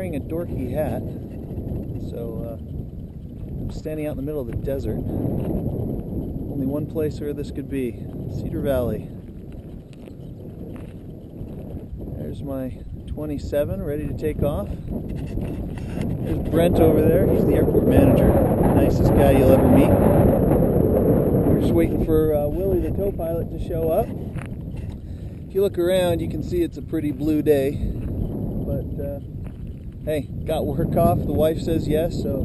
wearing a dorky hat, so I'm standing out in the middle of the desert. Only one place where this could be, Cedar Valley. There's my 27 ready to take off. There's Brent over there, he's the airport manager, nicest guy you'll ever meet. We're just waiting for Willie the tow pilot to show up. If you look around, you can see it's a pretty blue day, but hey, got work off. The wife says yes, so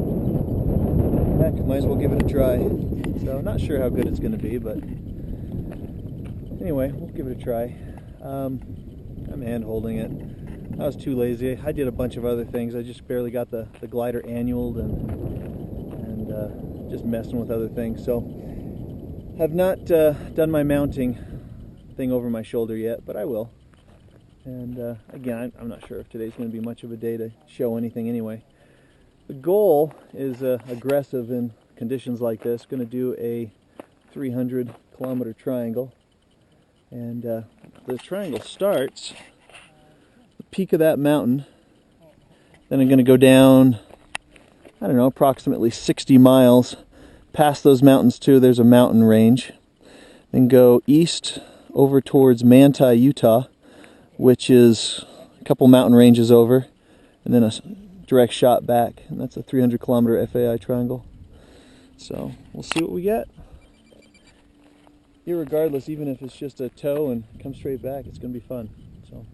heck, might as well give it a try. So not sure how good it's going to be, but anyway, we'll give it a try. I'm hand holding it. I was too lazy. I did a bunch of other things. I just barely got the glider annualed and just messing with other things. So have not done my mounting thing over my shoulder yet, but I will. And again, I'm not sure if today's going to be much of a day to show anything anyway. The goal is aggressive in conditions like this. Going to do a 300-kilometer triangle, and the triangle starts the peak of that mountain. Then I'm going to go down, I don't know, approximately 60 miles past those mountains too. There's a mountain range. Then go east over towards Manti, Utah, which is a couple mountain ranges over, and then a direct shot back, and that's a 300-kilometer FAI triangle. So we'll see what we get. Irregardless, even if it's just a tow and come straight back, it's going to be fun. So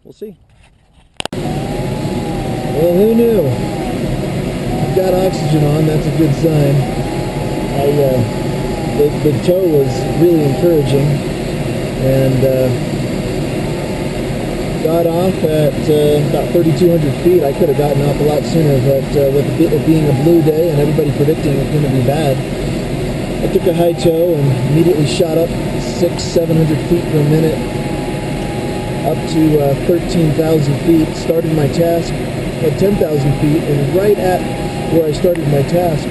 we'll see. Well, who knew? I've got oxygen on, that's a good sign. The tow was really encouraging, and got off at about 3,200 feet. I could have gotten off a lot sooner, but with it being a blue day and everybody predicting it's going to be bad, I took a high tow and immediately shot up 600-700 feet per minute up to 13,000 feet. Started my task at 10,000 feet, and right at where I started my task,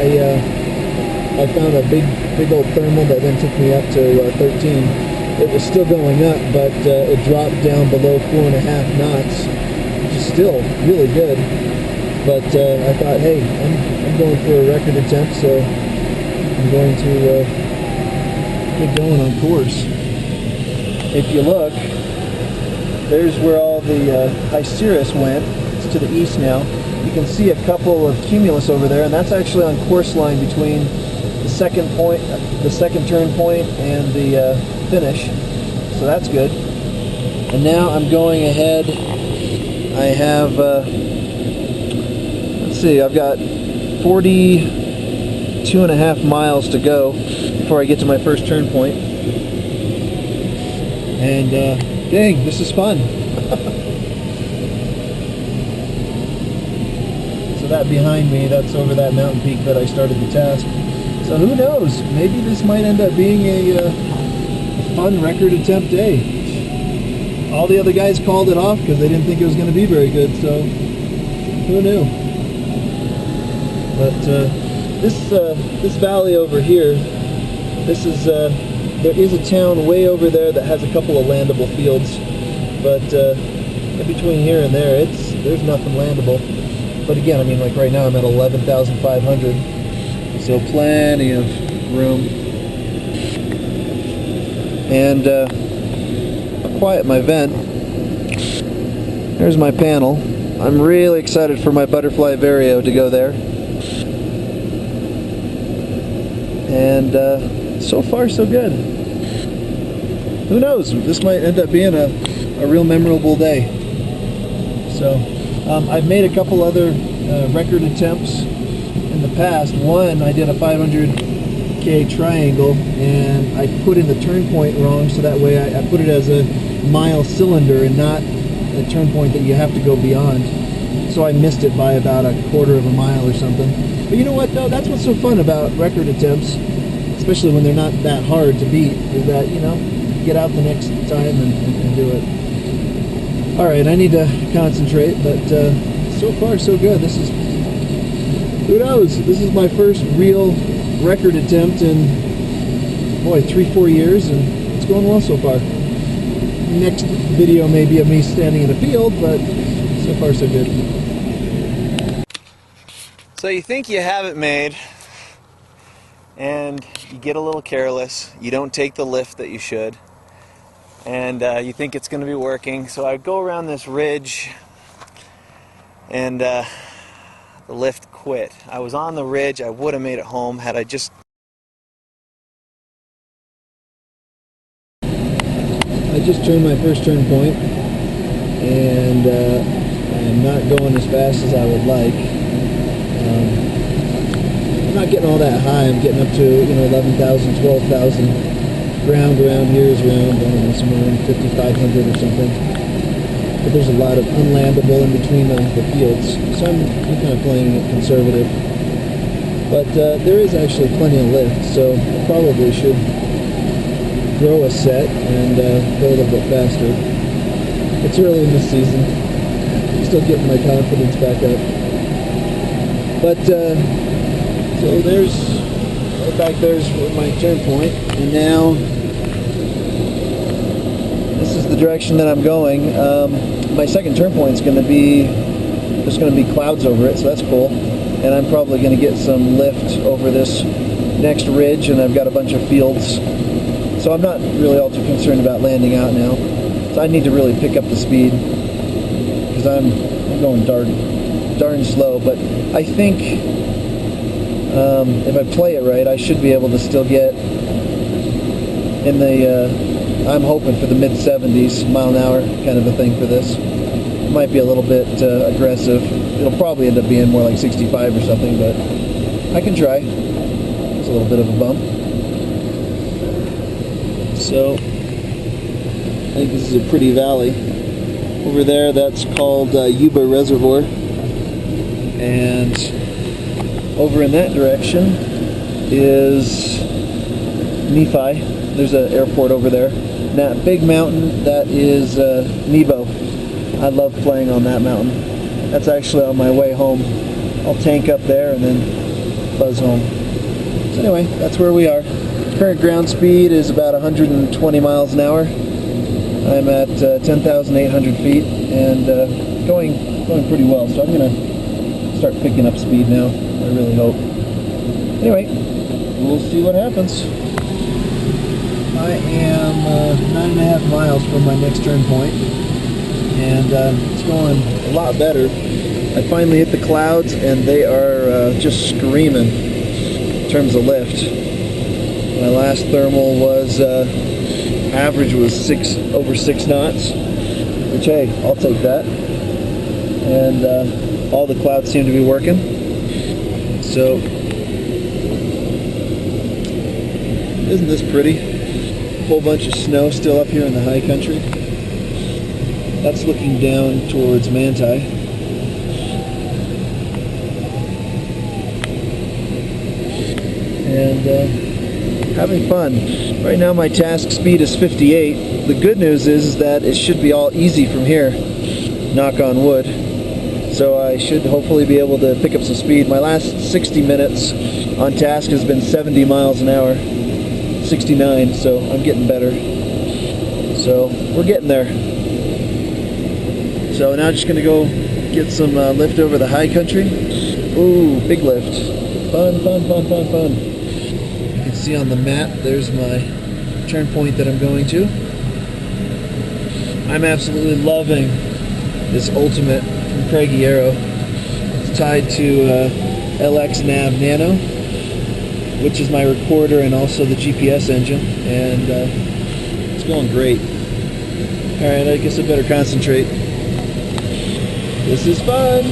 I found a big old thermal that then took me up to 13. It was still going up, but it dropped down below 4.5 knots, which is still really good. But I thought, hey, I'm going for a record attempt, so I'm going to get going on course. If you look, there's where all the high cirrus went. It's to the east now. You can see a couple of cumulus over there, and that's actually on course line between the second turn point and the finish. So that's good. And now I'm going ahead. I have, let's see, I've got 42.5 miles to go before I get to my first turn point. And dang, this is fun. So that behind me, that's over that mountain peak that I started the task. So who knows? Maybe this might end up being a fun record attempt day. All the other guys called it off because they didn't think it was going to be very good. So who knew? But this valley over here, this is there is a town way over there that has a couple of landable fields, but in between here and there, there's nothing landable. But again, I mean, like right now I'm at 11,500, so plenty of room. And I'll quiet my vent. There's my panel. I'm really excited for my butterfly Vario to go there. And so far so good. Who knows? This might end up being a real memorable day. So I've made a couple other record attempts in the past. One, I did a 500K triangle, and I put in the turn point wrong, so that way I put it as a mile cylinder and not a turn point that you have to go beyond. So I missed it by about a quarter of a mile or something. But you know what though? That's what's so fun about record attempts, especially when they're not that hard to beat, is that, you know, get out the next time and do it. Alright, I need to concentrate, but so far so good. This is, who knows, this is my first real record attempt in, boy, 3-4 years, and it's going well so far. next video may be of me standing in a field, but so far so good. So you think you have it made, and you get a little careless. You don't take the lift that you should, and you think it's going to be working. So I go around this ridge, and the lift quit. I was on the ridge. I would have made it home had I just... I just turned my first turn point, and I'm not going as fast as I would like. I'm not getting all that high. I'm getting up to 11,000, 12,000. Ground around here is around, I don't know, somewhere around 5,500 or something. But there's a lot of unlandable in between the fields, so I'm kind of playing it conservative. But there is actually plenty of lift, so I probably should grow a set and go a little bit faster. It's early in the season. I'm still getting my confidence back up. But so there's right back there's my turn point, and now this is the direction that I'm going. My second turn point is going to be, there's going to be clouds over it, so that's cool. And I'm probably going to get some lift over this next ridge, and I've got a bunch of fields. So I'm not really all too concerned about landing out now. So I need to really pick up the speed, because I'm going darn slow. But I think if I play it right, I should be able to still get in the, I'm hoping for the mid-70s mile an hour kind of a thing for this. It might be a little bit aggressive. It'll probably end up being more like 65 or something, but I can try. There's a little bit of a bump. So, I think this is a pretty valley. Over there, that's called Yuba Reservoir. And over in that direction is Nephi. There's an airport over there. And that big mountain, that is Nebo. I love playing on that mountain. That's actually on my way home. I'll tank up there and then buzz home. So anyway, that's where we are. Current ground speed is about 120 miles an hour. I'm at 10,800 feet and going pretty well. So I'm going to start picking up speed now. I really hope. Anyway, we'll see what happens. I am 9.5 miles from my next turn point, and it's going a lot better. I finally hit the clouds, and they are just screaming in terms of lift. My last thermal was average was over 6 knots, which hey, I'll take that. And all the clouds seem to be working. So, isn't this pretty? A whole bunch of snow still up here in the high country. That's looking down towards Manti. And having fun. Right now my task speed is 58. The good news is that it should be all easy from here. Knock on wood. So I should hopefully be able to pick up some speed. My last 60 minutes on task has been 70 miles an hour. 69, so I'm getting better. So we're getting there. So now just gonna go get some lift over the high country. Ooh, big lift. Fun, fun, fun, fun, fun. You can see on the map, there's my turn point that I'm going to. I'm absolutely loving this Ultimate from Craigie Aero. It's tied to LX Nav Nano, which is my recorder and also the GPS engine, and it's going great. Alright, I guess I better concentrate. This is fun!